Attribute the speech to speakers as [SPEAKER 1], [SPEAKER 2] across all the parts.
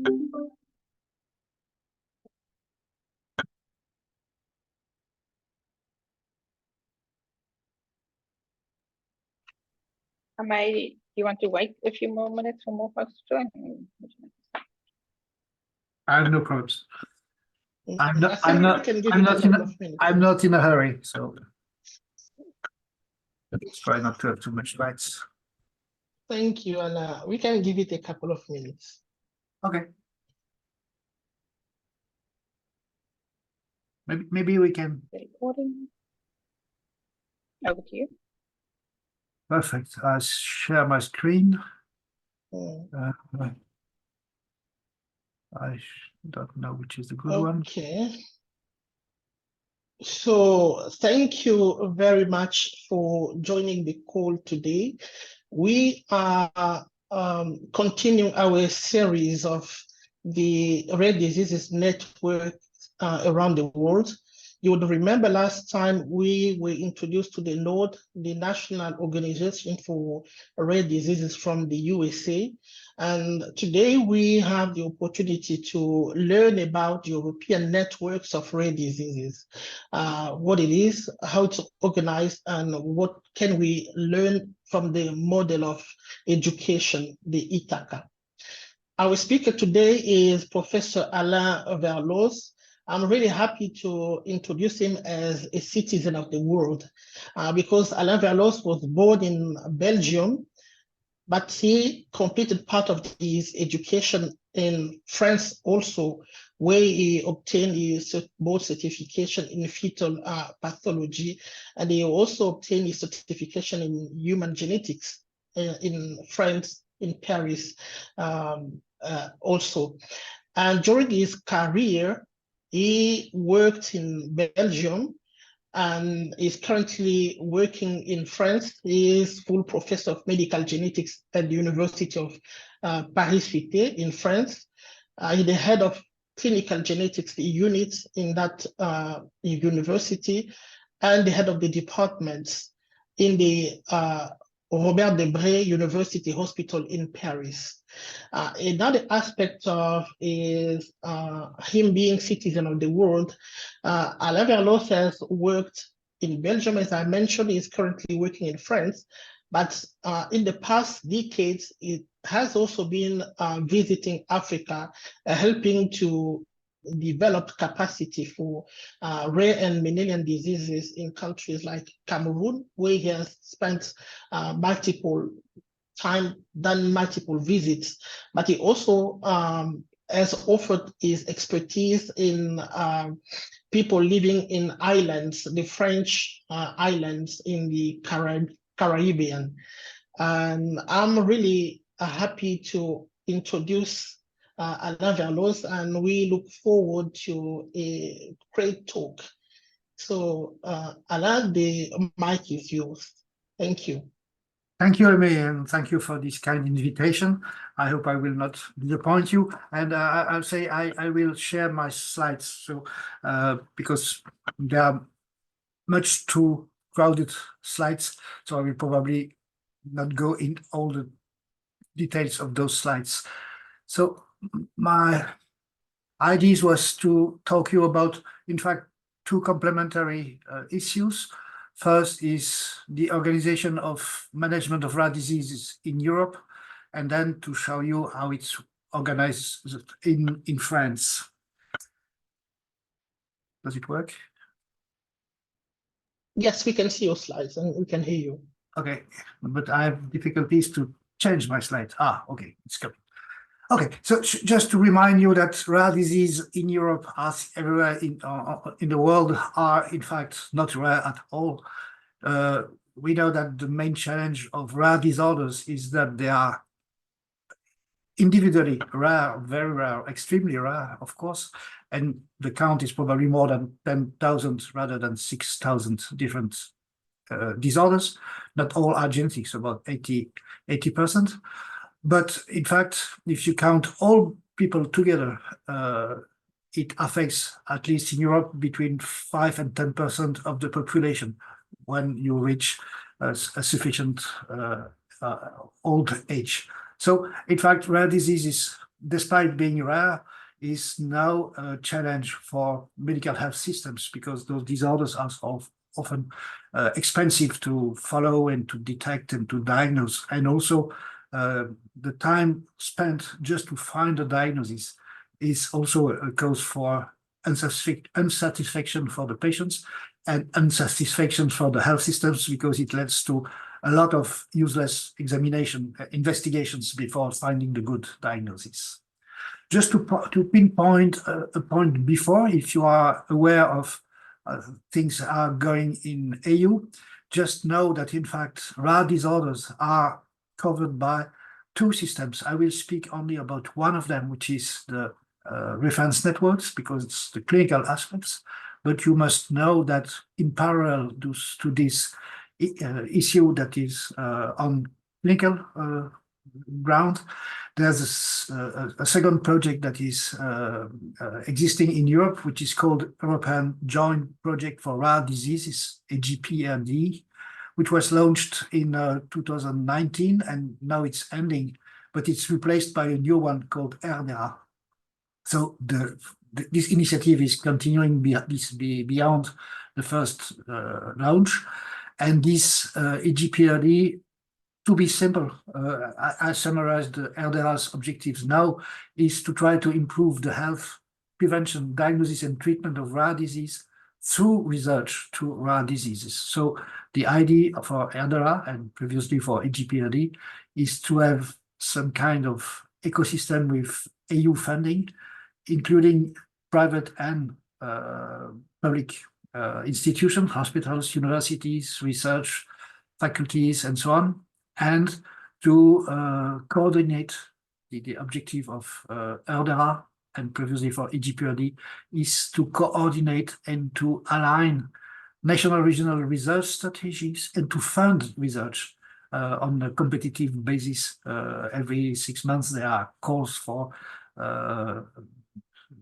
[SPEAKER 1] You want to wait a few more minutes for more folks to join?
[SPEAKER 2] I have no problems. I'm not in a hurry, so let's try not to have too much lights.
[SPEAKER 3] Thank you, and we can give it a couple of minutes.
[SPEAKER 2] Okay. Maybe we can.
[SPEAKER 1] Recording. Over to you.
[SPEAKER 2] Perfect. I share my screen. I don't know which is the good one.
[SPEAKER 3] Okay. So thank you very much for joining the call today. We are continuing our series of the rare diseases network around the world. You would remember last time we were introduced to the NORD, the National Organization for Rare Diseases from the USA. And today we have the opportunity to learn about European networks of rare diseases, what it is, how it's organized, and what can we learn from the model of education, the ITHACA. Our speaker today is Professor Alain Verloos. I'm really happy to introduce him as a citizen of the world because Alain Verloos was born in Belgium, but he completed part of his education in France also, where he obtained his board certification in fetal pathology, and he also obtained his certification in human genetics in France, in Paris also. And during his career, he worked in Belgium and is currently working in France. He is full professor of medical genetics at the University of Paris-Cité in France. He's the head of clinical genetics unit in that university and the head of the departments in the Robert Debré University Hospital in Paris. Another aspect of is him being citizen of the world. Alain Verloos has worked in Belgium, as I mentioned. He's currently working in France, but in the past decades, it has also been visiting Africa, helping to develop capacity for rare and Mendelian diseases in countries like Cameroon, where he has spent done multiple visits, but he also has offered his expertise in people living in islands, the French islands in the Caribbean. And I'm really happy to introduce Alain Verloos, and we look forward to a great talk. So Alain, the mic is yours. Thank you.
[SPEAKER 2] Thank you, Aimee, and thank you for this kind invitation. I hope I will not disappoint you. And I'll say I will share my slides, so because there are much too crowded slides, so I will probably not go in all the details of those slides. So my idea was to talk to you about, in fact, two complementary issues. First is the organization of management of rare diseases in Europe, and then to show you how it's organized in France. Does it work?
[SPEAKER 3] Yes, we can see your slides and we can hear you.
[SPEAKER 2] Okay, but I have difficulties to change my slides. Okay, it's coming. Okay, so just to remind you that rare disease in Europe, as everywhere in the world, are in fact not rare at all. We know that the main challenge of rare disorders is that they are individually rare, very rare, extremely rare, of course, and the count is probably more than 10,000 rather than 6,000 different disorders. Not all are genetics, about 80%. But in fact, if you count all people together, it affects, at least in Europe, between 5 and 10% of the population when you reach a sufficient old age. So, in fact, rare diseases despite being rare, is now a challenge for medical health systems because those disorders are often expensive to follow and to detect and to diagnose. And also the time spent just to find a diagnosis is also a cause for unsatisfaction for the patients and unsatisfaction for the health systems because it leads to a lot of useless investigations before finding the good diagnosis. Just to pinpoint a point before, if you are aware of things are going in EU, just know that in fact rare disorders are covered by two systems. I will speak only about one of them, which is the reference networks, because it's the clinical aspects. But you must know that in parallel to this issue that is on clinical ground, there's a second project that is existing in Europe, which is called European Joint Project for Rare Diseases, EGPRD, which was launched in 2019, and now it's ending, but it's replaced by a new one called ERN. So this initiative is continuing beyond the first launch, and this EGPRD, to be simple, I summarized the ERN's objectives now, is to try to improve the health, prevention, diagnosis, and treatment of rare disease through research to rare diseases. So the idea for ERN and previously for EGPRD is to have some kind of ecosystem with EU funding, including private and public institutions, hospitals, universities, research faculties, and so on, and to coordinate the objective of ERN and previously for EGPRD is to coordinate and to align national regional research strategies and to fund research on a competitive basis. Every 6 months there are calls for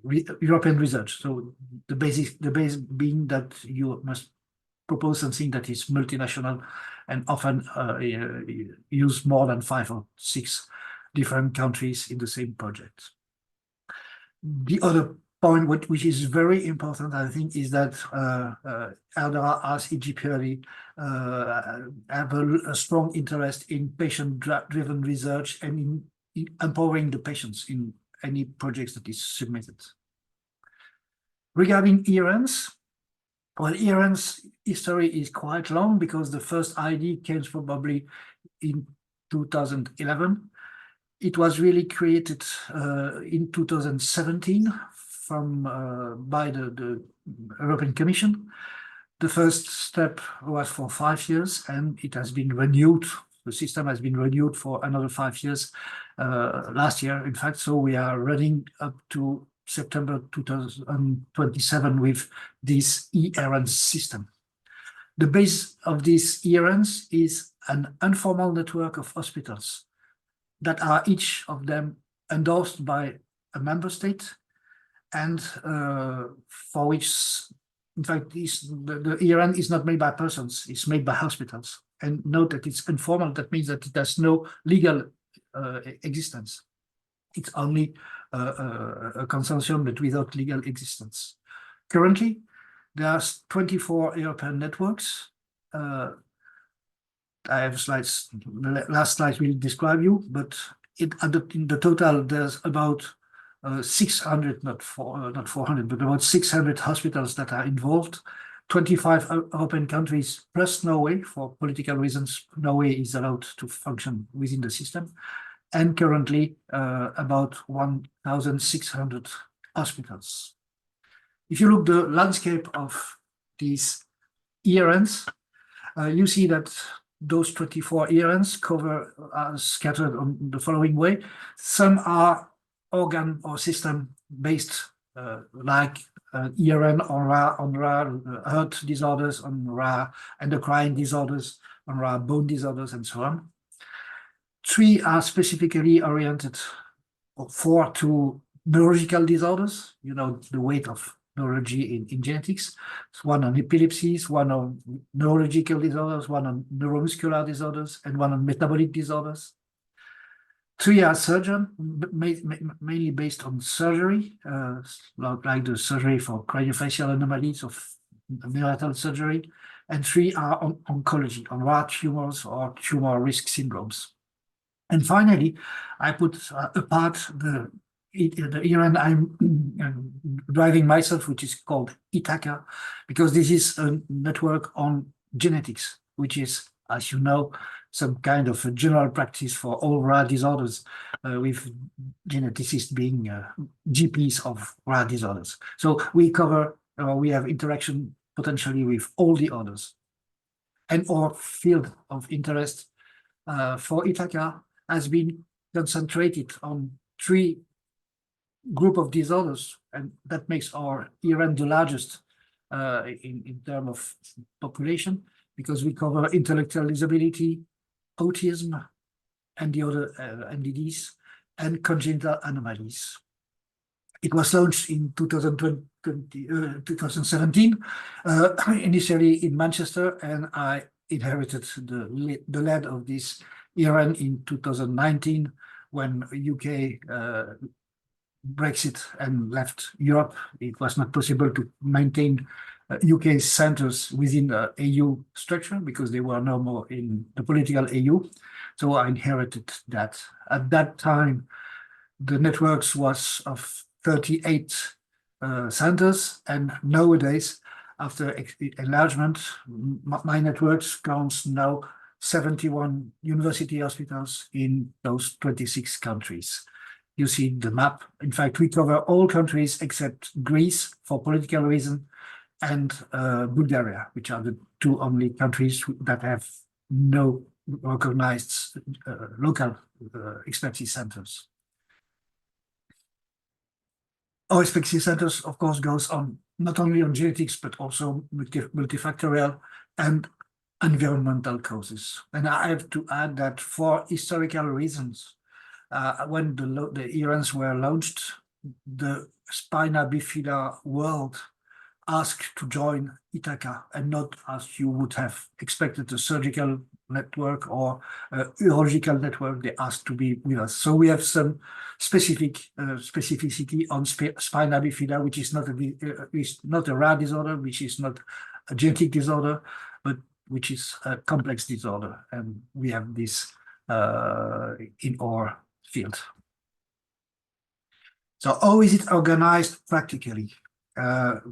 [SPEAKER 2] European research. So the base being that you must propose something that is multinational and often use more than 5 or 6 different countries in the same project. The other point which is very important, I think, is that ERN as EGPRD have a strong interest in patient-driven research and in empowering the patients in any projects that is submitted. Regarding ERNs, well, ERN's history is quite long because the first idea came probably in 2011. It was really created in 2017 by the European Commission. The first step was for 5 years, and it has been renewed. The system has been renewed for another 5 years last year, in fact. So we are running up to September 2027 with this ERN system. The base of these ERNs is an informal network of hospitals that are each of them endorsed by a member state, and for which, in fact, the ERN is not made by persons, it's made by hospitals. And note that it's informal, that means that it has no legal existence. It's only a consortium, but without legal existence. Currently, there are 24 European networks. I have slides, the last slide will describe you, but in the total, there's about 600, not 400, but about 600 hospitals that are involved. 25 European countries plus Norway. For political reasons, Norway is allowed to function within the system. And currently about 1,600 hospitals. If you look the landscape of these ERNs, you see that those 24 ERNs are scattered on the following way. Some are organ or system based, like ERN on rare heart disorders, on rare endocrine disorders, on rare bone disorders, and so on. 3 are specifically oriented to neurological disorders, you know, the weight of neurology in genetics. So 1 on epilepsies, 1 on neurological disorders, 1 on neuromuscular disorders, and 1 on metabolic disorders. 3 are surgeon, mainly based on surgery, like the surgery for craniofacial anomalies of neonatal surgery, and 3 are on oncology, on rare tumors or tumor risk syndromes. And finally, I put apart the ERN I'm driving myself, which is called ITHACA, because this is a network on genetics, which is, as you know, some kind of a general practice for all rare disorders, with geneticists being GPs of rare disorders. So we cover, we have interaction potentially with all the others. And our field of interest for ITHACA has been concentrated on 3 group of disorders, and that makes our ERN the largest in terms of population, because we cover intellectual disability, autism, and the other MDDs, and congenital anomalies. It was launched in 2017, initially in Manchester, and I inherited the lead of this ERN in 2019 when UK Brexit and left Europe. It was not possible to maintain UK centers within the EU structure because they were no more in the political EU. So I inherited that. At that time, the networks was of 38 centers, and nowadays, after enlargement, my networks counts now 71 university hospitals in those 26 countries. You see the map. In fact, we cover all countries except Greece for political reason, and Bulgaria, which are the 2 only countries that have no recognized local expertise centers. Our expertise centers, of course, goes on not only on genetics, but also multifactorial and environmental causes. And I have to add that for historical reasons, when the ERNs were launched, the spina bifida world asked to join ITHACA, and not as you would have expected a surgical network or a urological network. They asked to be with us. So we have some specificity on spina bifida, which is not a rare disorder, which is not a genetic disorder, but which is a complex disorder. And we have this in our field. So how is it organized practically?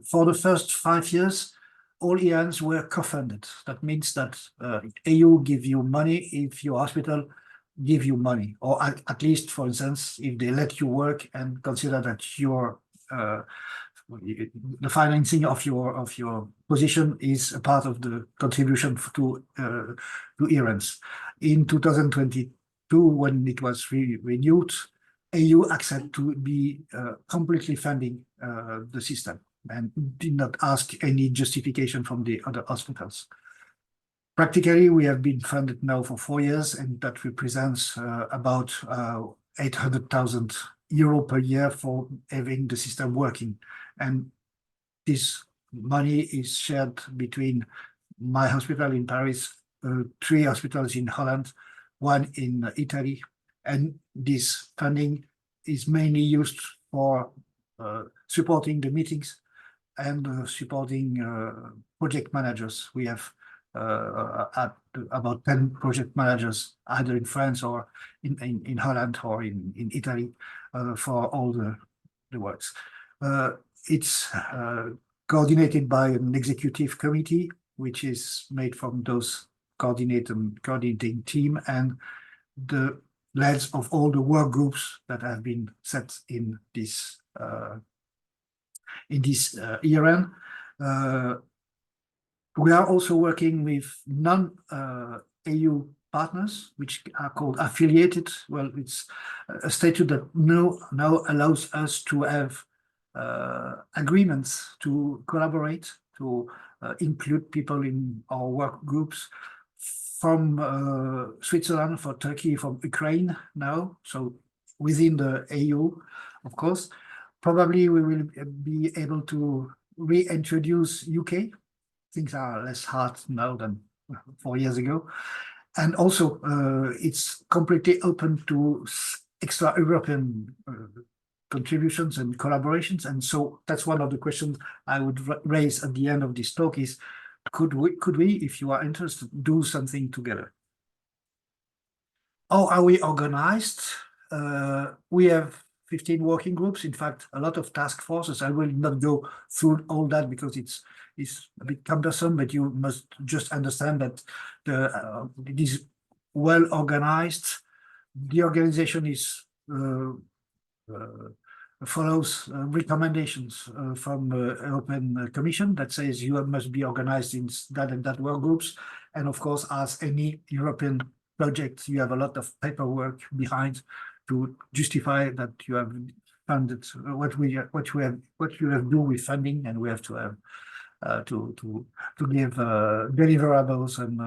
[SPEAKER 2] For the first 5 years, all ERNs were co-funded. That means that EU give you money if your hospital give you money, or at least, for instance, if they let you work and consider that your the financing of your position is a part of the contribution to ERNs. In 2022, when it was renewed, EU accepted to be completely funding the system and did not ask any justification from the other hospitals. Practically, we have been funded now for 4 years, and that represents about 800,000 euro per year for having the system working. And this money is shared between my hospital in Paris, 3 hospitals in Holland, 1 in Italy, and this funding is mainly used for supporting the meetings and supporting project managers. We have about 10 project managers, either in France or in Holland or in Italy, for all the works. It's coordinated by an executive committee, which is made from those coordinating team and the leads of all the work groups that have been set in this ERN. We are also working with non-EU partners, which are called affiliated. Well, it's a statute that now allows us to have agreements to collaborate, to include people in our work groups from Switzerland, for Turkey, from Ukraine now. So within the EU, of course. Probably we will be able to reintroduce UK. Things are less hard now than 4 years ago. And also, it's completely open to extra-European contributions and collaborations. And so that's one of the questions I would raise at the end of this talk is, could we, if you are interested, do something together? How are we organized? We have 15 working groups. In fact, a lot of task forces. I will not go through all that because it's a bit cumbersome, but you must just understand that it is well organized. The organization is follows recommendations from the European Commission that says you must be organized in that and that work groups. And of course, as any European project, you have a lot of paperwork behind to justify that you have funded what you have do with funding, and we have to have to give deliverables and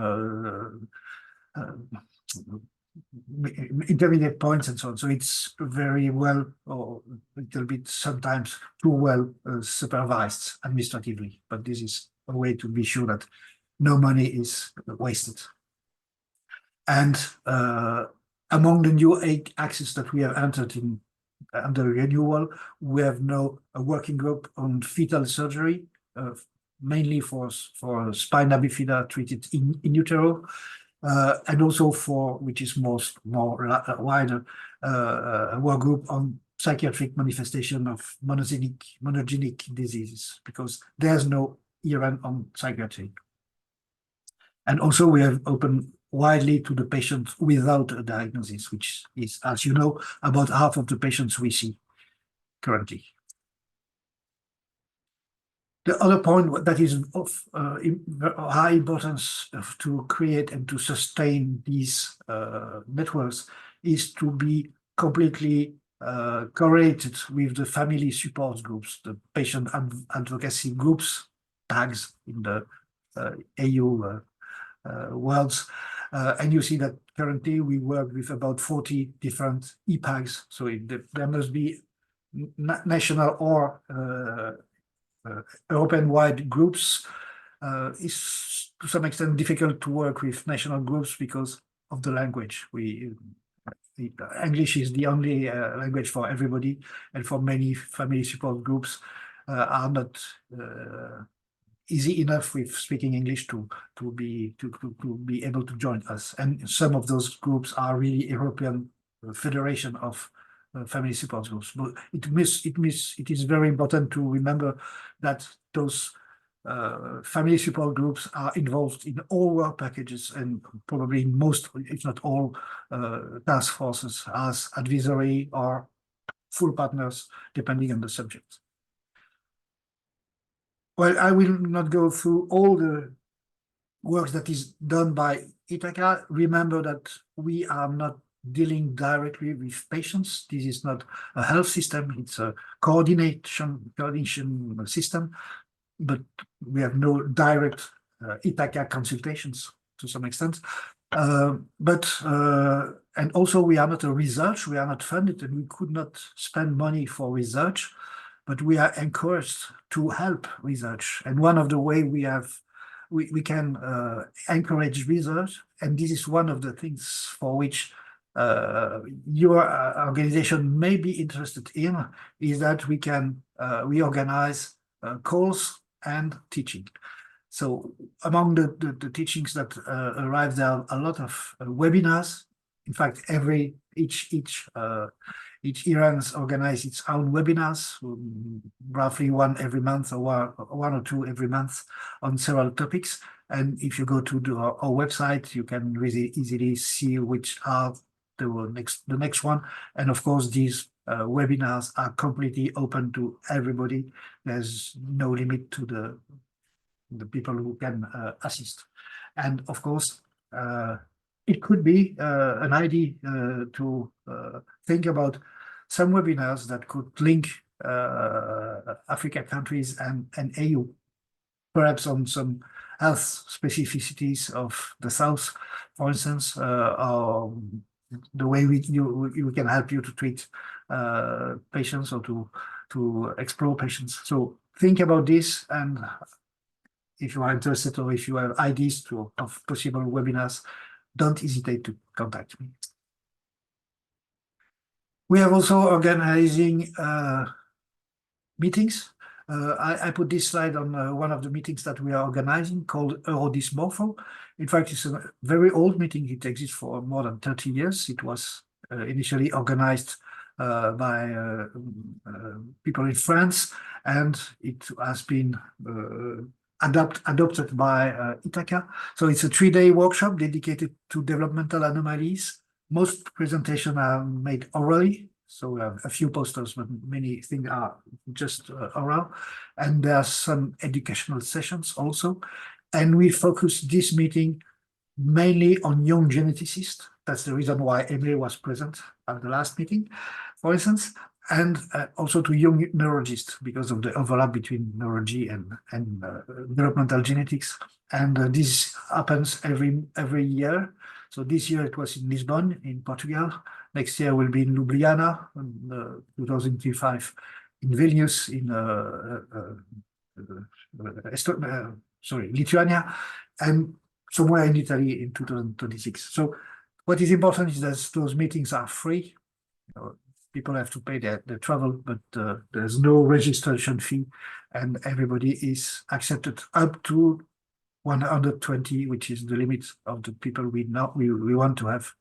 [SPEAKER 2] intermediate points and so on. So it's very well, or a little bit sometimes too well supervised administratively, but this is a way to be sure that no money is wasted. And among the new 8 axes that we have entered in under renewal, we have now a working group on fetal surgery, mainly for spina bifida treated in utero. And also for, which is more wider, a work group on psychiatric manifestation of monogenic diseases, because there's no ERN on psychiatry. And also we have opened widely to the patients without a diagnosis, which is, as you know, about half of the patients we see currently. The other point that is of high importance to create and to sustain these networks is to be completely correlated with the family support groups, the patient advocacy groups, tags in the EU worlds. And you see that currently we work with about 40 different EPAGs. So there must be national or European-wide groups. Is to some extent difficult to work with national groups because of the language. English is the only language for everybody, and for many family support groups are not easy enough with speaking English to be able to join us. And some of those groups are really European Federation of family support groups. But it is very important to remember that those family support groups are involved in all work packages, and probably most, if not all, task forces as advisory or full partners, depending on the subject. Well, I will not go through all the work that is done by ITHACA. Remember that we are not dealing directly with patients. This is not a health system, it's a coordination system, but we have no direct ITHACA consultations to some extent. And also we are not a research, we are not funded, and we could not spend money for research, but we are encouraged to help research. And one of the way we can encourage research, and this is one of the things for which your organization may be interested in, is that we can organize calls and teaching. So among the teachings that arrive, there are a lot of webinars. In fact, each ERN organizes its own webinars, roughly one every month or one or two every month on several topics. And if you go to our website, you can really easily see which are the next one. And of course, these webinars are completely open to everybody. There's no limit to the people who can assist. And of course, it could be an idea to think about some webinars that could link Africa countries and EU, perhaps on some health specificities of the South, for instance, or the way we can help you to treat patients or to explore patients. So think about this, and if you are interested or if you have ideas of possible webinars, don't hesitate to contact me. We are also organizing meetings. I put this slide on one of the meetings that we are organizing called Eurodysmorpho. In fact, it's a very old meeting. It exists for more than 30 years. It was initially organized by people in France, and it has been adopted by ITHACA. So it's a 3-day workshop dedicated to developmental anomalies. Most presentations are made orally. So we have a few posters, but many things are just oral. And there are some educational sessions also. And we focus this meeting mainly on young geneticists. That's the reason why Emily was present at the last meeting, for instance, and also to young neurologists because of the overlap between neurology and developmental genetics. And this happens every year. So this year it was in Lisbon, in Portugal. Next year will be in Ljubljana, 2025 in Vilnius, in Lithuania, and somewhere in Italy in 2026. So what is important is that those meetings are free. People have to pay their travel, but there's no registration fee, and everybody is accepted up to 120, which is the limit of the people we want to have,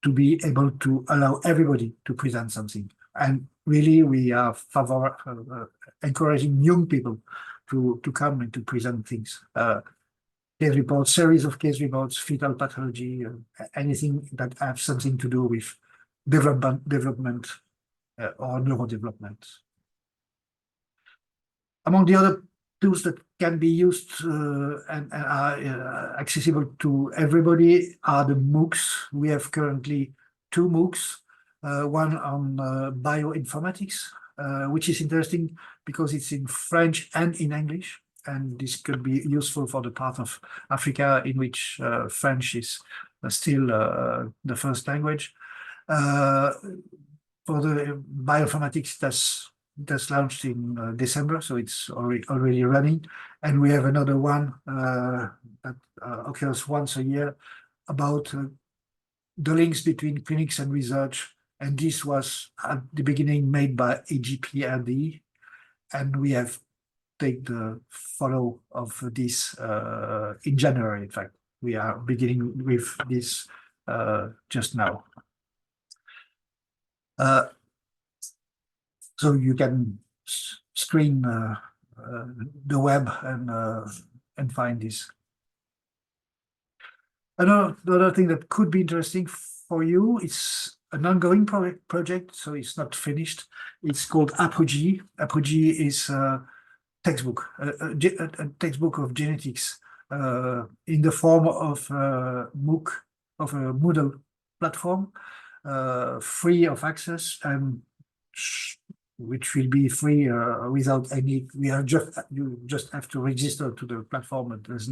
[SPEAKER 2] to be able to allow everybody to present something. And really, we are encouraging young people to come and to present things. Case reports, series of case reports, fetal pathology, anything that have something to do with development or neurodevelopment. Among the other tools that can be used and are accessible to everybody are the MOOCs. We have currently 2 MOOCs, one on bioinformatics, which is interesting because it's in French and in English, and this could be useful for the part of Africa in which French is still the first language. For the bioinformatics, that's launched in December, so it's already running. And we have another one that occurs once a year about the links between clinics and research. And this was at the beginning made by AGPRD, and we have taken the follow of this in January. In fact, we are beginning with this just now. So you can screen the web and find this. Another thing that could be interesting for you is an ongoing project, so it's not finished. It's called Apogee. Apogee is a textbook, a textbook of genetics in the form of a MOOC, of a Moodle platform, free of access, and which will be free without any. You just have to register to the platform, and there's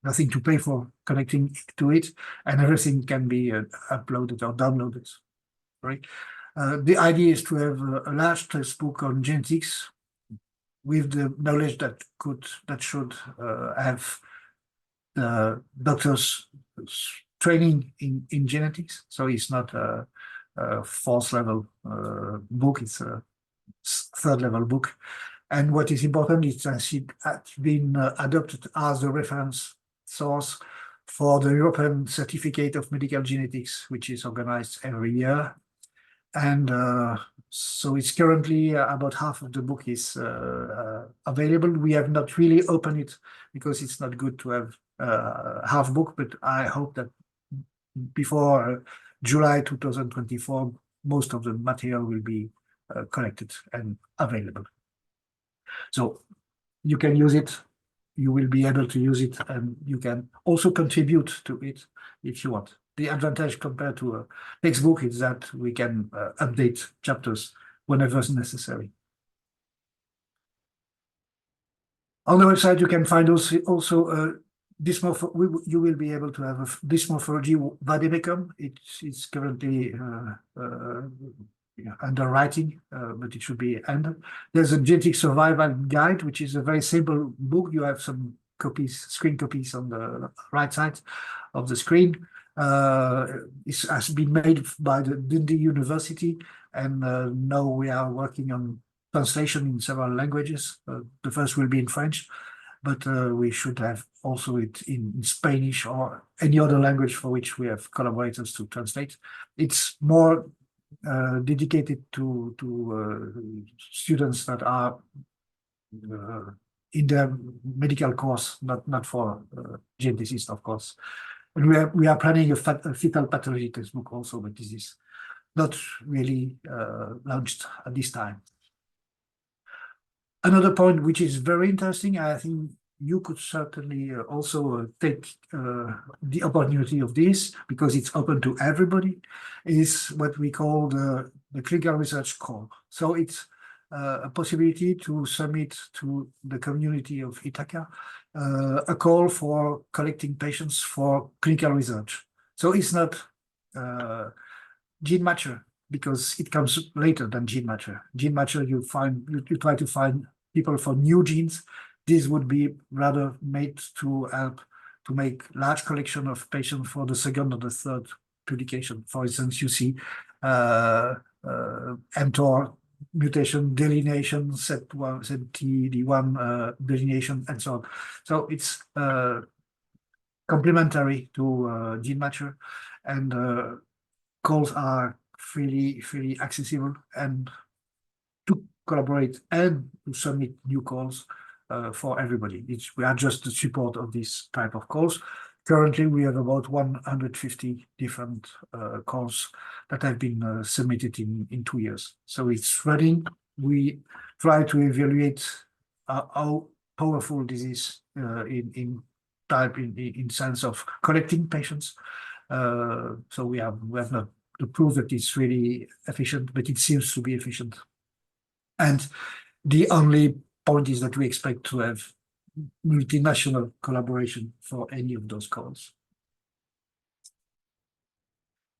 [SPEAKER 2] nothing to pay for connecting to it, and everything can be uploaded or downloaded. Right. The idea is to have a large textbook on genetics with the knowledge that should have the doctors training in genetics. So it's not a 4th level book, it's a 3rd level book. And what is important is that it has been adopted as the reference source for the European Certificate of Medical Genetics, which is organized every year. And so it's currently about half of the book is available. We have not really opened it because it's not good to have half book, but I hope that before July 2024, most of the material will be collected and available. So you can use it, you will be able to use it, and you can also contribute to it if you want. The advantage compared to a textbook is that we can update chapters whenever necessary. On the website, you can find also you will be able to have a dysmorphology vademecum. It's currently under writing, but it should be ended. There's a genetic survival guide, which is a very simple book. You have some copies, screen copies on the right side of the screen. It has been made by the Dundee University, and now we are working on translation in several languages. The first will be in French, but we should have also it in Spanish or any other language for which we have collaborators to translate. It's more dedicated to students that are in their medical course, not for geneticists, of course. And we are planning a fetal pathology textbook also, but this is not really launched at this time. Another point which is very interesting, I think you could certainly also take the opportunity of this, because it's open to everybody, is what we call the clinical research call. So it's a possibility to submit to the community of ITHACA a call for collecting patients for clinical research. So it's not gene matcher, because it comes later than gene matcher. Gene matcher, you try to find people for new genes. This would be rather made to help to make large collection of patients for the second or the third publication. For instance, you see mTOR mutation delineation, Z1, ZTD1 delineation, and so on. So it's complementary to gene matcher, and calls are freely accessible, and to collaborate and to submit new calls for everybody. We are just the support of this type of calls. Currently, we have about 150 different calls that have been submitted in 2 years. So it's running. We try to evaluate how powerful this is in sense of collecting patients. So we have not to prove that it's really efficient, but it seems to be efficient. And the only point is that we expect to have multinational collaboration for any of those calls.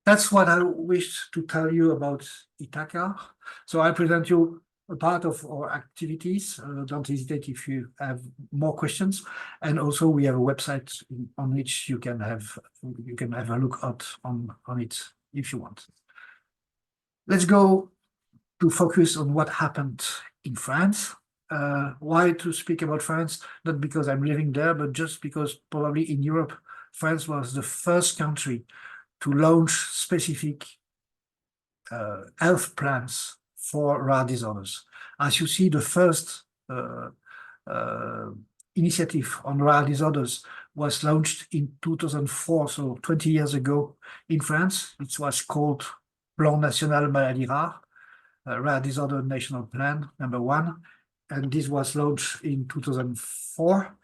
[SPEAKER 2] That's what I wish to tell you about ITHACA. So I present you a part of our activities. Don't hesitate if you have more questions. And also we have a website on which you can have a look at on it if you want. Let's go to focus on what happened in France. Why to speak about France? Not because I'm living there, but just because probably in Europe, France was the first country to launch specific health plans for rare disorders. As you see, the first initiative on rare disorders was launched in 2004, so 20 years ago in France. It was called Plan National Maladies Rares, Rare Disorder National Plan #1. And this was launched in 2004,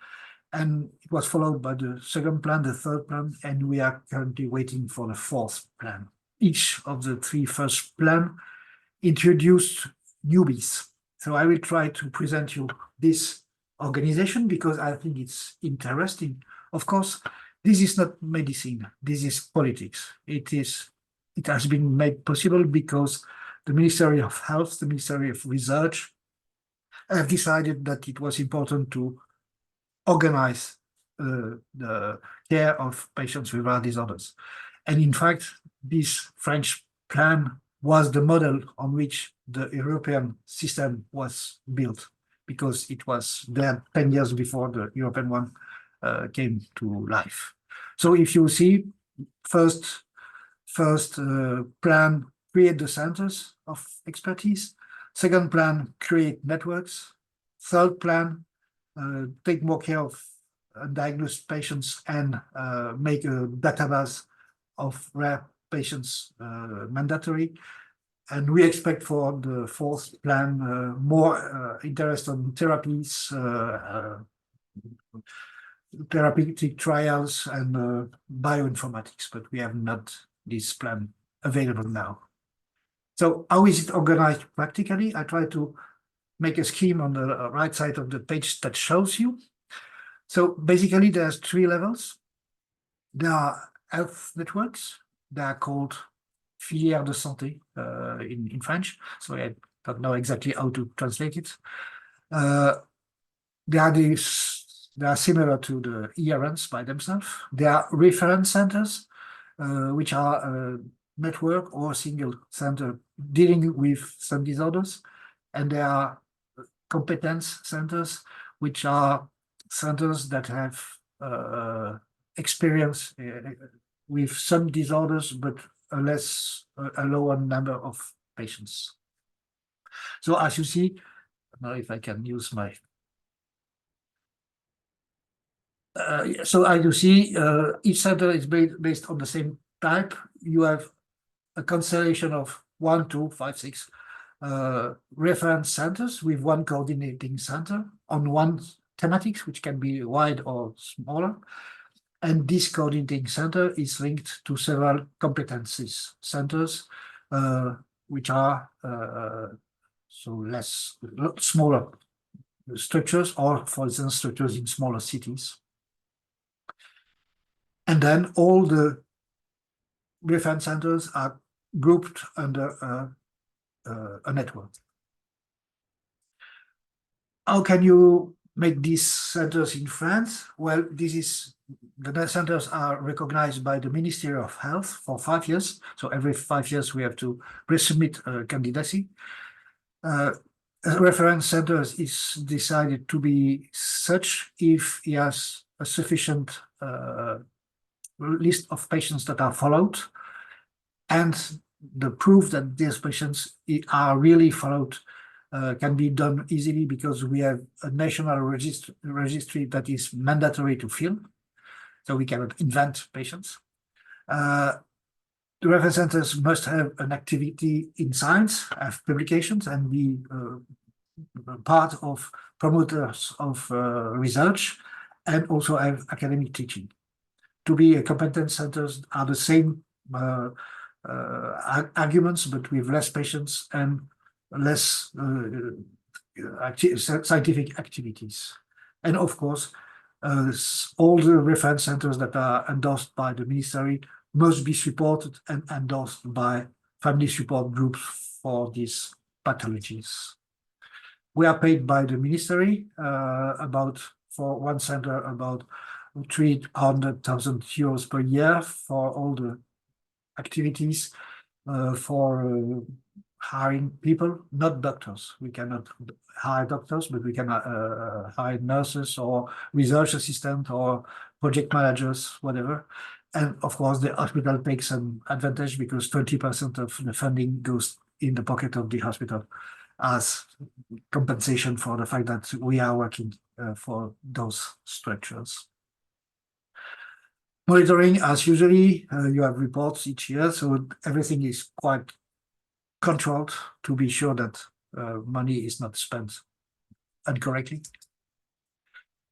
[SPEAKER 2] and it was followed by the second plan, the third plan, and we are currently waiting for the fourth plan. Each of the three first plans introduced newbies. So I will try to present you this organization because I think it's interesting. Of course, this is not medicine, this is politics. It has been made possible because the Ministry of Health, the Ministry of Research, have decided that it was important to organize the care of patients with rare disorders. And in fact, this French plan was the model on which the European system was built, because it was there 10 years before the European one came to life. So if you see, first plan, create the centers of expertise. Second plan, create networks. Third plan, take more care of undiagnosed patients and make a database of rare patients mandatory. And we expect for the fourth plan more interest on therapies, therapeutic trials, and bioinformatics, but we have not this plan available now. So how is it organized practically? I try to make a scheme on the right side of the page that shows you. So basically there's 3 levels. There are health networks. They are called filières de santé in French. So I don't know exactly how to translate it. There are the they are similar to the ERNs by themselves. They are reference centers, which are a network or a single center dealing with some disorders, and they are competence centers, which are centers that have experience with some disorders, but a lower number of patients. So as you see, now if I can use my so as you see, each center is based on the same type. You have a constellation of 1, 2, 5, 6 reference centers with one coordinating center on one thematics, which can be wide or smaller. And this coordinating center is linked to several competencies centers, which are smaller structures, or for instance, structures in smaller cities. And then all the reference centers are grouped under a network. How can you make these centers in France? Well, the centers are recognized by the Ministry of Health for 5 years. So every 5 years we have to resubmit a candidacy. A reference center is decided to be such if he has a sufficient list of patients that are followed, and the proof that these patients are really followed can be done easily because we have a national registry that is mandatory to fill, so we cannot invent patients. The reference centers must have an activity in science, have publications, and be part of promoters of research, and also have academic teaching. To be a competence centers are the same arguments, but with less patients and less scientific activities. And of course, all the reference centers that are endorsed by the ministry must be supported and endorsed by family support groups for these pathologies. We are paid by the ministry for one center about 300,000 euros per year for all the activities, for hiring people, not doctors. We cannot hire doctors, but we can hire nurses or research assistants or project managers, whatever. And of course, the hospital takes some advantage because 20% of the funding goes in the pocket of the hospital as compensation for the fact that we are working for those structures. Monitoring, as usually, you have reports each year, so everything is quite controlled to be sure that money is not spent incorrectly.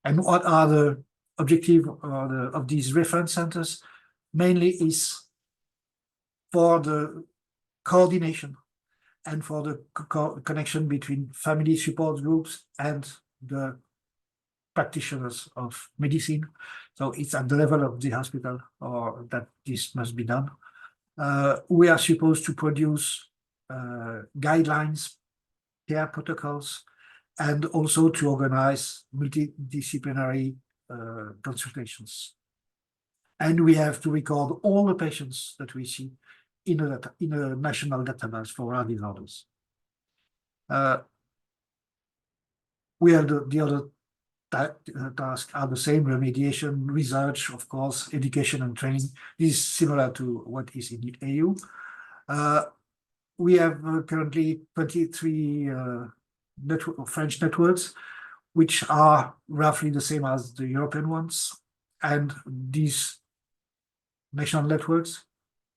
[SPEAKER 2] And what are the objectives of these reference centers? Mainly is for the coordination and for the connection between family support groups and the practitioners of medicine. So it's at the level of the hospital or that this must be done. We are supposed to produce guidelines, care protocols, and also to organize multidisciplinary consultations. And we have to record all the patients that we see in a national database for rare disorders. We have the other tasks are the same: remediation, research, of course, education and training. This is similar to what is in the EU. We have currently 23 French networks, which are roughly the same as the European ones. And these national networks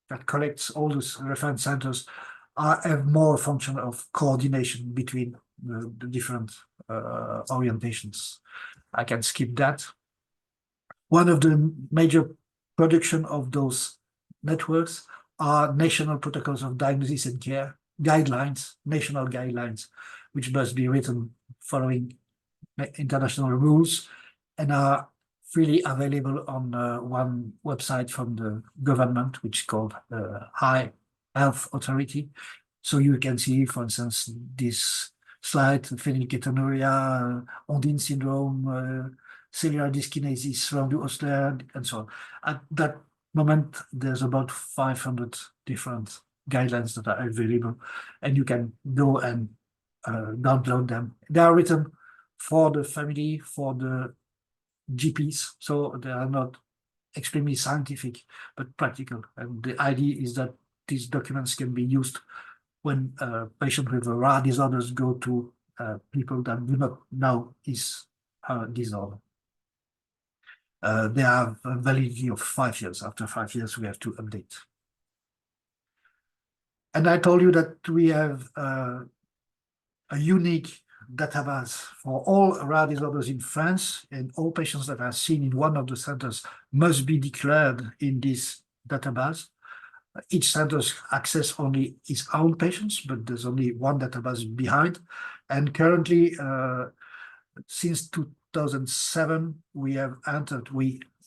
[SPEAKER 2] that collects all these reference centers have more function of coordination between the different orientations. I can skip that. One of the major production of those networks are national protocols of diagnosis and care, guidelines, national guidelines, which must be written following international rules and are freely available on one website from the government, which is called High Health Authority. So you can see, for instance, this slide: phenylketonuria, Ondine syndrome, cellular dyskinesis, Van Osler, and so on. At that moment, there's about 500 different guidelines that are available, and you can go and download them. They are written for the family, for the GPs, so they are not extremely scientific, but practical. And the idea is that these documents can be used when patients with rare disorders go to people that do not know is a disorder. They have a validity of 5 years. After 5 years, we have to update. And I told you that we have a unique database for all rare disorders in France, and all patients that are seen in one of the centers must be declared in this database. Each center access only its own patients, but there's only one database behind. And currently, since 2007, we have entered,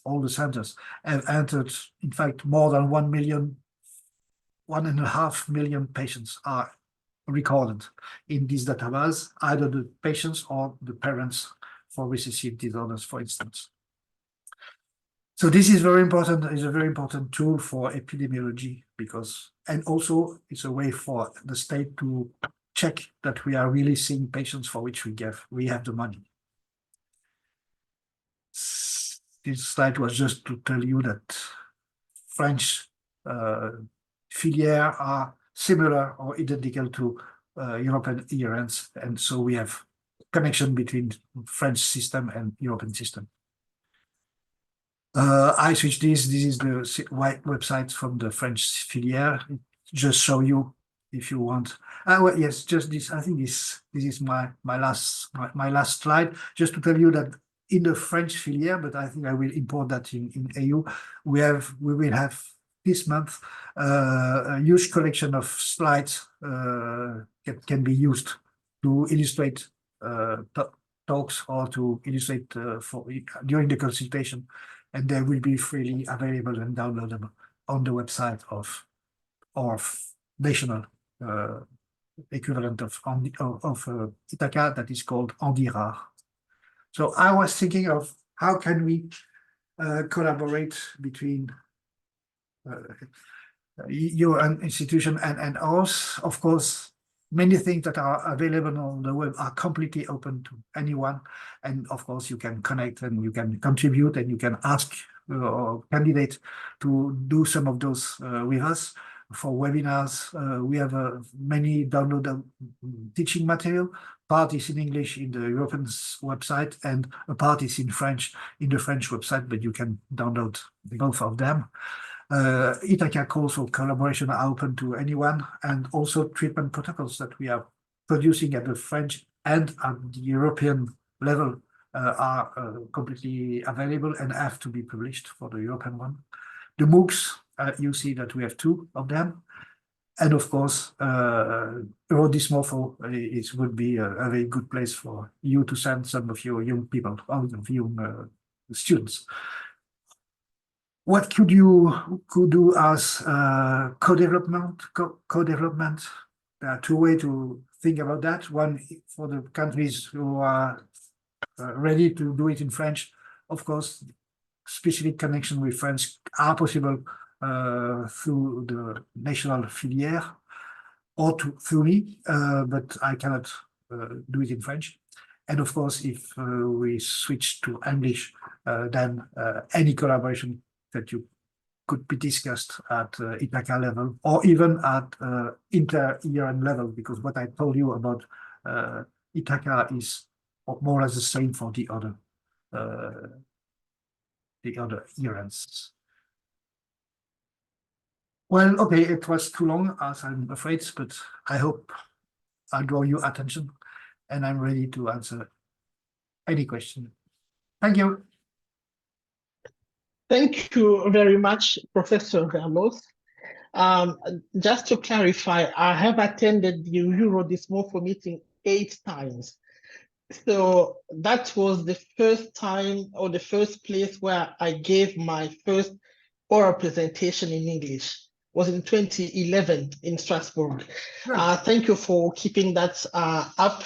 [SPEAKER 2] all the centers have entered, in fact, more than 1.5 million patients are recorded in this database, either the patients or the parents for recessive disorders, for instance. So this is very important. It's a very important tool for epidemiology because, and also it's a way for the state to check that we are really seeing patients for which we have the money. This slide was just to tell you that French filières are similar or identical to European ERNs, and so we have connection between French system and European system. I switch this. This is the website from the French filière. Just show you if you want. Well, yes, just this. I think this is my last slide. Just to tell you that in the French filière, but I think I will import that in EU. We will have this month a huge collection of slides that can be used to illustrate talks or to illustrate during the consultation. And they will be freely available and downloadable on the website of national equivalent of ITHACA, that is called Andira. So I was thinking of how can we collaborate between your institution and ours. Of course, many things that are available on the web are completely open to anyone. And of course, you can connect and you can contribute and you can ask candidates to do some of those with us. For webinars, we have many downloaded teaching material. Part is in English in the European website and a part is in French in the French website, but you can download both of them. ITHACA calls for collaboration are open to anyone, and also treatment protocols that we are producing at the French and at the European level are completely available and have to be published for the European one. The MOOCs, you see that we have 2 of them. And of course, Eurodysmorpho would be a very good place for you to send some of your young people, all of young students. What could you do as co-development? There are 2 ways to think about that. One for the countries who are ready to do it in French. Of course, specific connection with French are possible through the national filière or through me, but I cannot do it in French. And of course, if we switch to English, then any collaboration that you could be discussed at ITHACA level or even at inter-ERN level, because what I told you about ITHACA is more or less the same for the other ERNs. Well, okay, it was too long, as I'm afraid, but I hope I draw your attention and I'm ready to answer any question. Thank you.
[SPEAKER 3] Thank you very much, Professor Ramos. Just to clarify, I have attended the Eurodysmorpho meeting 8 times. So that was the first time or the first place where I gave my first oral presentation in English. It was in 2011 in Strasbourg. Thank you for keeping that up.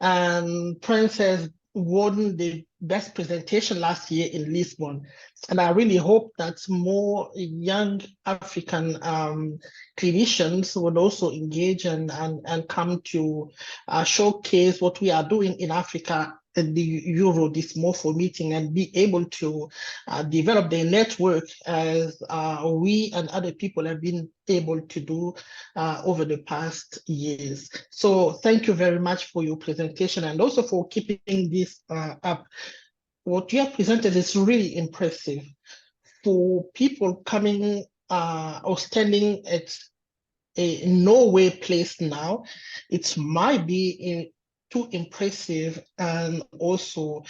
[SPEAKER 3] And Princess won the best presentation last year in Lisbon. And I really hope that more young African clinicians would also engage and come to showcase what we are doing in Africa at the Euro this MOFO meeting and be able to develop their network as we and other people have been able to do over the past years. So thank you very much for your presentation and also for keeping this up. What you have presented is really impressive. For people coming or standing at a Norway place now, it might be too impressive and also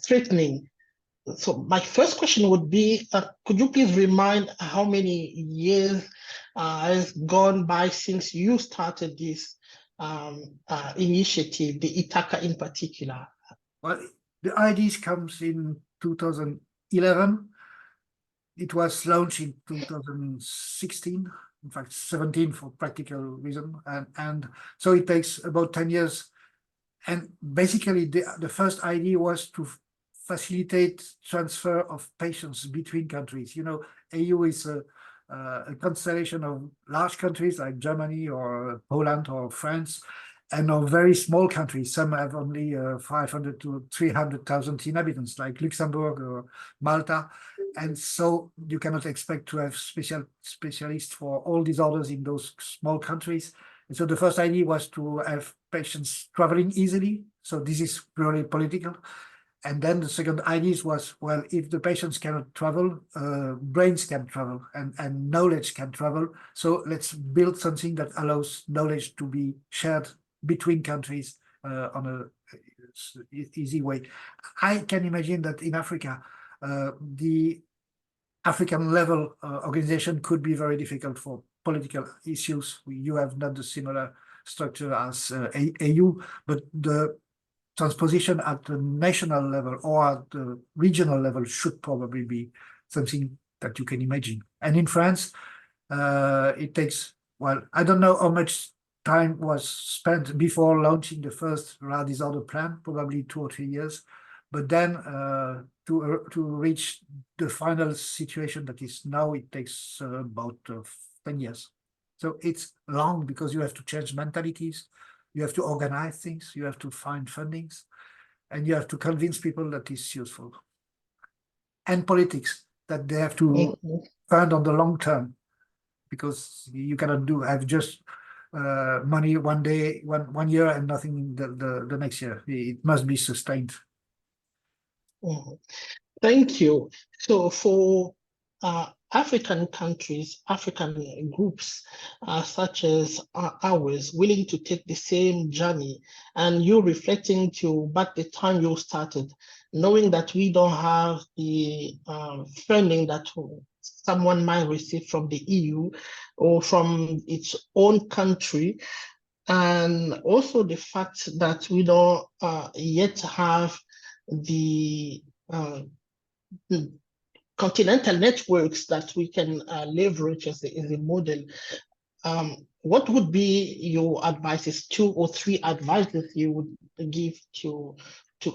[SPEAKER 3] threatening. So my first question would be, could you please remind how many years has gone by since you started this initiative, the ITHACA in particular?
[SPEAKER 2] Well, the ideas comes in 2011. It was launched in 2016, in fact 17 for practical reason, and so it takes about 10 years. And basically the first idea was to facilitate transfer of patients between countries. You know, EU is a constellation of large countries like Germany or Poland or France, and of very small countries. Some have only 500 to 300,000 inhabitants, like Luxembourg or Malta. And so you cannot expect to have specialists for all disorders in those small countries. And so the first idea was to have patients traveling easily. So this is purely political. And then the second idea was, well, if the patients cannot travel, brains can travel and knowledge can travel. So let's build something that allows knowledge to be shared between countries on a easy way. I can imagine that in Africa, the African level organization could be very difficult for political issues. You have not the similar structure as AU, but the transposition at the national level or at the regional level should probably be something that you can imagine. And in France, it takes, well, I don't know how much time was spent before launching the first rare disorder plan, probably 2 or 3 years. But then to reach the final situation that is now, it takes about 10 years. So it's long because you have to change mentalities, you have to organize things, you have to find fundings, and you have to convince people that it's useful. And politics, that they have to fund on the long term, because you cannot have just money one day, one year, and nothing the next year. It must be sustained.
[SPEAKER 3] Thank you. So for African countries, African groups such as ours, willing to take the same journey, and you reflecting to back the time you started, knowing that we don't have the funding that someone might receive from the EU or from its own country, and also the fact that we don't yet have the continental networks that we can leverage as a model. What would be your advices, 2 or 3 advices you would give to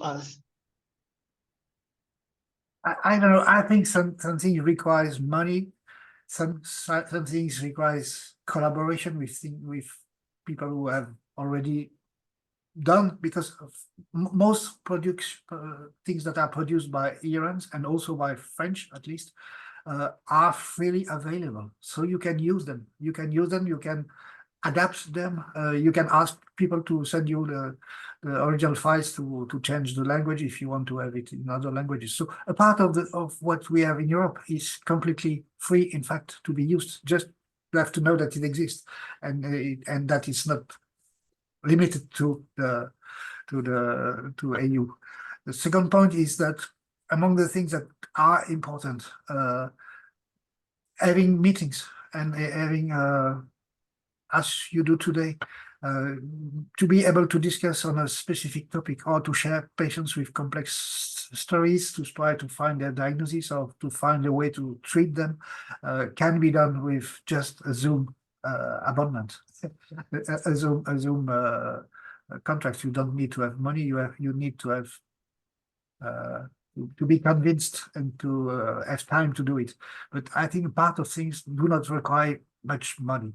[SPEAKER 3] us?
[SPEAKER 2] I don't know. I think some things requires money. Some things requires collaboration with people who have already done, because of most things that are produced by ERNs and also by French at least are freely available. So you can use them. You can adapt them. You can ask people to send you the original files to change the language if you want to have it in other languages. So a part of what we have in Europe is completely free, in fact, to be used. Just you have to know that it exists and that it's not limited to AU. The second point is that among the things that are important, having meetings and having, as you do today, to be able to discuss on a specific topic or to share patients with complex stories to try to find their diagnosis or to find a way to treat them can be done with just a Zoom abonnement, a Zoom contracts. You don't need to have money. You need to have to be convinced and to have time to do it. But I think part of things do not require much money.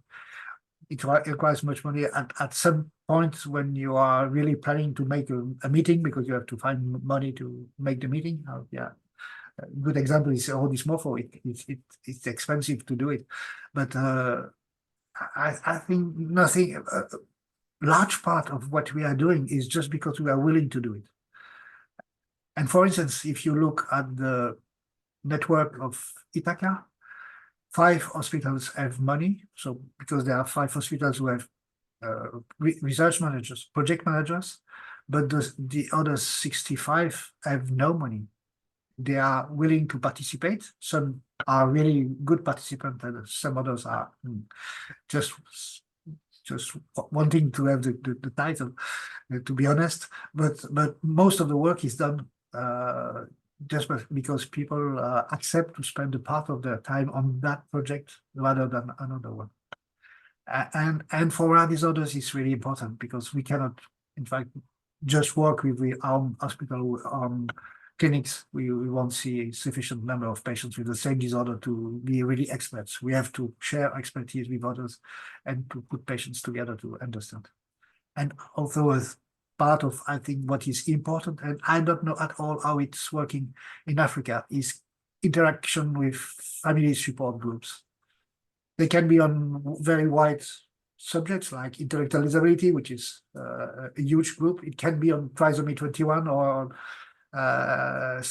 [SPEAKER 2] It requires much money at some point when you are really planning to make a meeting, because you have to find money to make the meeting. Yeah, a good example is all this morpho. It's expensive to do it, but I think nothing. Large part of what we are doing is just because we are willing to do it. And for instance, if you look at the network of ITHACA, 5 hospitals have money. So because there are 5 hospitals who have research managers, project managers, but the other 65 have no money. They are willing to participate. Some are really good participants, and some others are just wanting to have the title, to be honest. But most of the work is done just because people accept to spend a part of their time on that project rather than another one. And for all these others, it's really important, because we cannot, in fact, just work with our hospital clinics. We won't see a sufficient number of patients with the same disorder to be really experts. We have to share expertise with others and to put patients together to understand. And also, as part of, I think, what is important, and I don't know at all how it's working in Africa, is interaction with family support groups. They can be on very wide subjects like intellectual disability, which is a huge group. It can be on trisomy 21 or I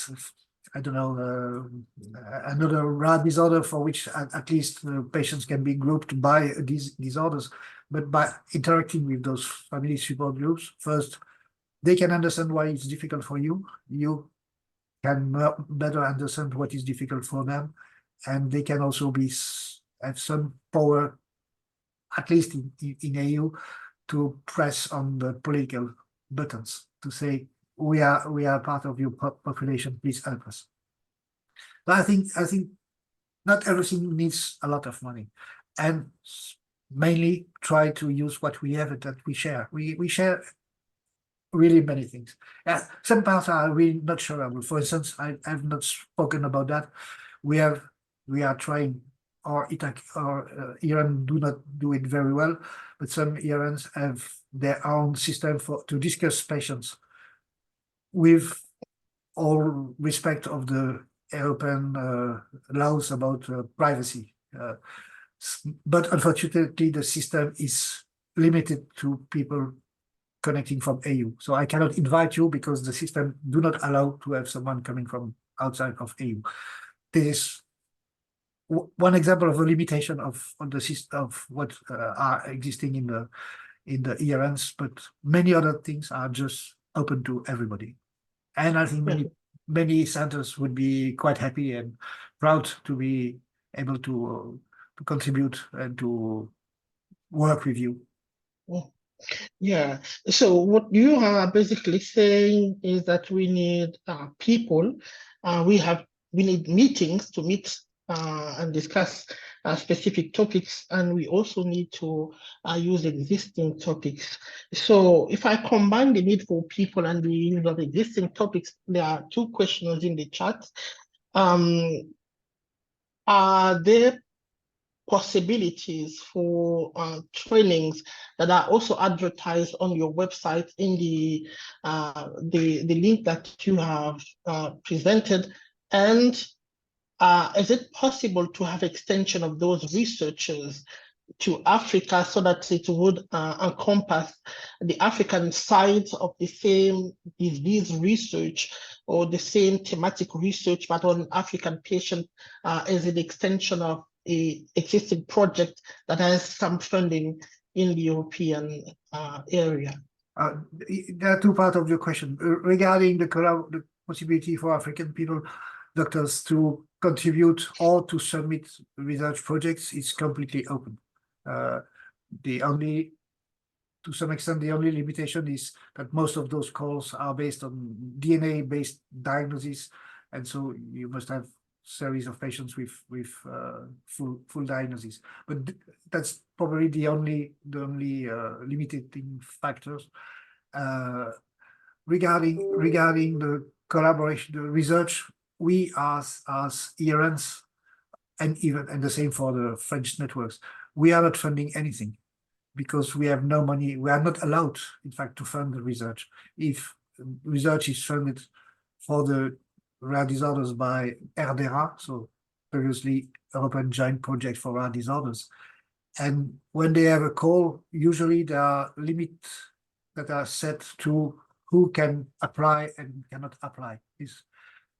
[SPEAKER 2] don't know, another rare disorder for which at least patients can be grouped by these disorders. But by interacting with those family support groups, first, they can understand why it's difficult for you. You can better understand what is difficult for them. And they can also have some power, at least in AU, to press on the political buttons to say, we are part of your population, please help us. But I think not everything needs a lot of money, and mainly try to use what we have and that we share. We share really many things. Some parts are really not shareable. For instance, I've not spoken about that. We are trying, or ITHACA or ERN do not do it very well, but some ERNs have their own system to discuss patients with all respect of the European laws about privacy. But unfortunately, the system is limited to people connecting from AU. So I cannot invite you because the system do not allow to have someone coming from outside of AU. This is one example of a limitation of the system of what are existing in the ERNs, but many other things are just open to everybody. And I think many centers would be quite happy and proud to be able to contribute and to work with you.
[SPEAKER 3] Yeah. So what you are basically saying is that we need people. We need meetings to meet and discuss specific topics, and we also need to use existing topics. So if I combine the need for people and the use of existing topics, there are 2 questions in the chat. Are there possibilities for trainings that are also advertised on your website in the link that you have presented? And is it possible to have extension of those researchers to Africa so that it would encompass the African sides of the same disease research or the same thematic research, but on African patients as an extension of a existing project that has some funding in the European area?
[SPEAKER 2] There are 2 parts of your question. Regarding the possibility for African doctors to contribute or to submit research projects is completely open. To some extent, the only limitation is that most of those calls are based on DNA-based diagnosis, and so you must have series of patients with full diagnosis. But that's probably the only limiting factors. Regarding the collaboration, the research, we as ERNs, and the same for the French networks, we are not funding anything because we have no money. We are not allowed, in fact, to fund the research. If research is funded for the rare disorders by RDRA, so previously European Joint Project for Rare Disorders, and when they have a call, usually there are limits that are set to who can apply and cannot apply.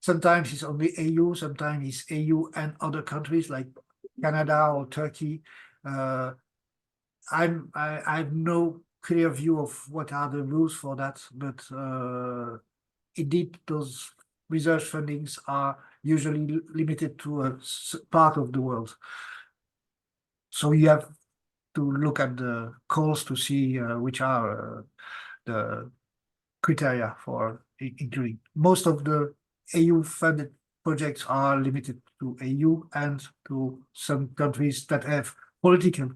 [SPEAKER 2] Sometimes it's only AU, sometimes it's AU and other countries like Canada or Turkey. I have no clear view of what are the rules for that, but indeed those research fundings are usually limited to a part of the world. So you have to look at the calls to see which are the criteria for including. Most of the AU funded projects are limited to AU and to some countries that have political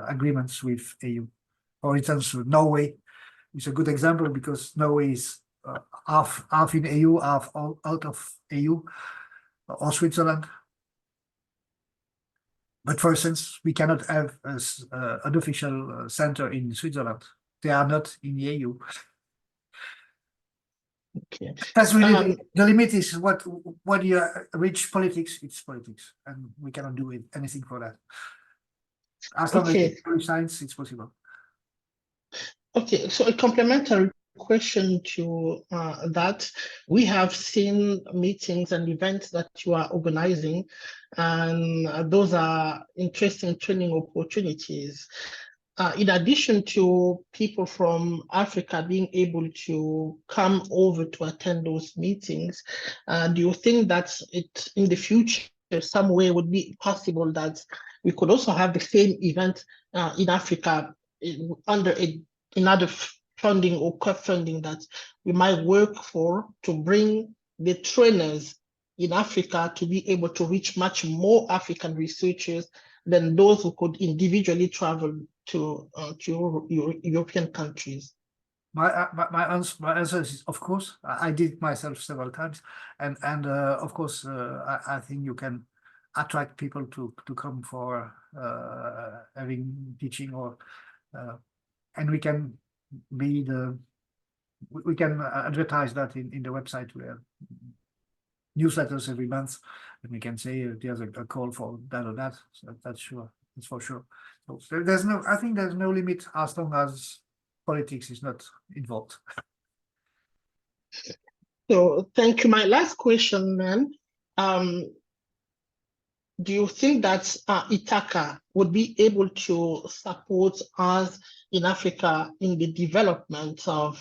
[SPEAKER 2] agreements with AU. For instance, Norway is a good example because Norway is half in AU, half out of AU, or Switzerland. But for instance, we cannot have an official center in Switzerland. They are not in the AU.
[SPEAKER 3] Okay.
[SPEAKER 2] That's really the limit is what you reach politics, it's politics, and we cannot do anything for that. As long as it's science, it's possible.
[SPEAKER 3] Okay, so a complementary question to that. We have seen meetings and events that you are organizing, and those are interesting training opportunities. In addition to people from Africa being able to come over to attend those meetings, do you think that in the future, some way would be possible that we could also have the same event in Africa under another funding or co-funding that we might work for to bring the trainers in Africa to be able to reach much more African researchers than those who could individually travel to European countries?
[SPEAKER 2] My answer is of course. I did myself several times, and of course I think you can attract people to come for having teaching or and we can advertise that in the website. We have newsletters every month, and we can say there's a call for that or that. So that's sure. That's for sure. So I think there's no limit as long as politics is not involved.
[SPEAKER 3] So thank you. My last question then, do you think that ITHACA would be able to support us in Africa in the development of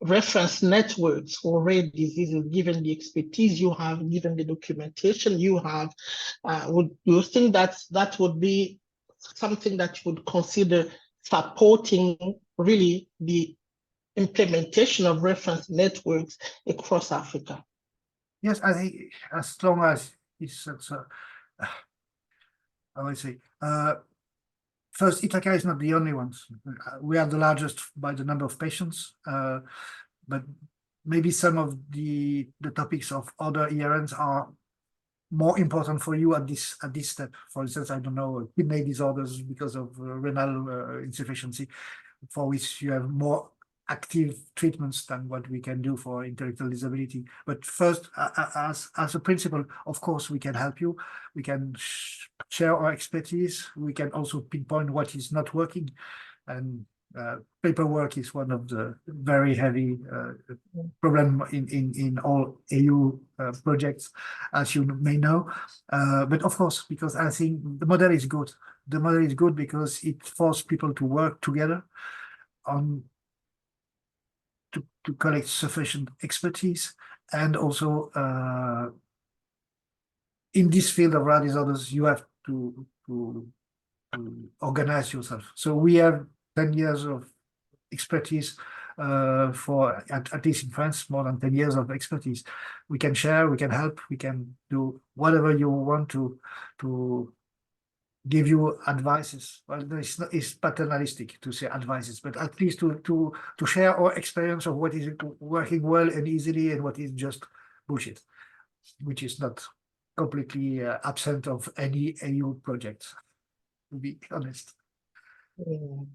[SPEAKER 3] reference networks for rare diseases, given the expertise you have, given the documentation you have? Would you think that would be something that you would consider supporting really the implementation of reference networks across Africa?
[SPEAKER 2] Yes, I think as long as it's I would say first, ITHACA is not the only ones. We are the largest by the number of patients, but maybe some of the topics of other ERNs are more important for you at this step. For instance, I don't know, kidney disorders because of renal insufficiency, for which you have more active treatments than what we can do for intellectual disability. But first, as a principle, of course, we can help you. We can share our expertise. We can also pinpoint what is not working. And paperwork is one of the very heavy problem in all AU projects, as you may know. But of course, because I think the model is good. The model is good because it forces people to work together on to collect sufficient expertise, and also in this field of rare disorders, you have to organize yourself. So we have 10 years of expertise for at least in France, more than 10 years of expertise. We can share, we can help, we can do whatever you want to give you advices. Well, it's paternalistic to say advices, but at least to share our experience of what is working well and easily and what is just bullshit, which is not completely absent of any AU projects, to be honest.
[SPEAKER 3] Mm.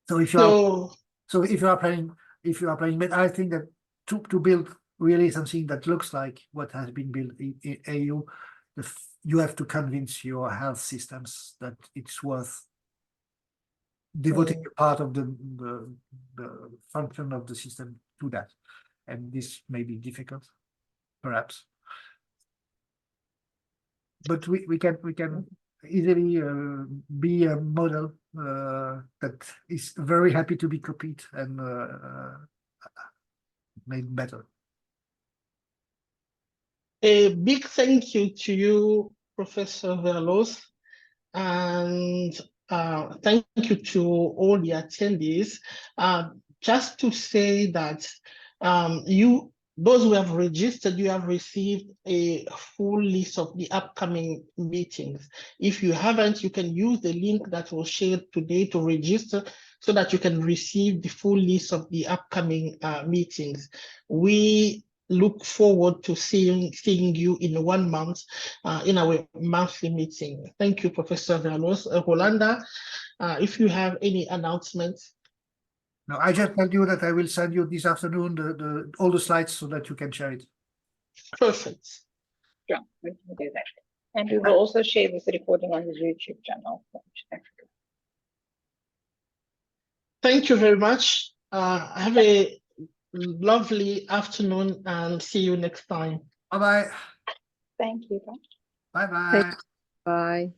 [SPEAKER 2] So if you are
[SPEAKER 3] So
[SPEAKER 2] So if you are planning, but I think that to build really something that looks like what has been built in AU, you have to convince your health systems that it's worth devoting a part of the function of the system to that. And this may be difficult, perhaps. But we can easily be a model that is very happy to be copied and made better.
[SPEAKER 3] a big thank you to you, Professor Verlos, and thank you to all the attendees. Just to say that those who have registered, you have received a full list of the upcoming meetings. If you haven't, you can use the link that was shared today to register so that you can receive the full list of the upcoming meetings. We look forward to seeing you in 1 month in our monthly meeting. Thank you, Professor Verlos. Rolanda, if you have any announcements.
[SPEAKER 2] Now, I just tell you that I will send you this afternoon all the slides so that you can share it.
[SPEAKER 3] Perfect.
[SPEAKER 1] Sure, we can do that. And we will also share this recording on the YouTube channel for H3Africa.
[SPEAKER 3] Thank you very much. Have a lovely afternoon and see you next time.
[SPEAKER 2] Bye-bye.
[SPEAKER 1] Thank you.
[SPEAKER 2] Bye-bye.
[SPEAKER 4] Bye.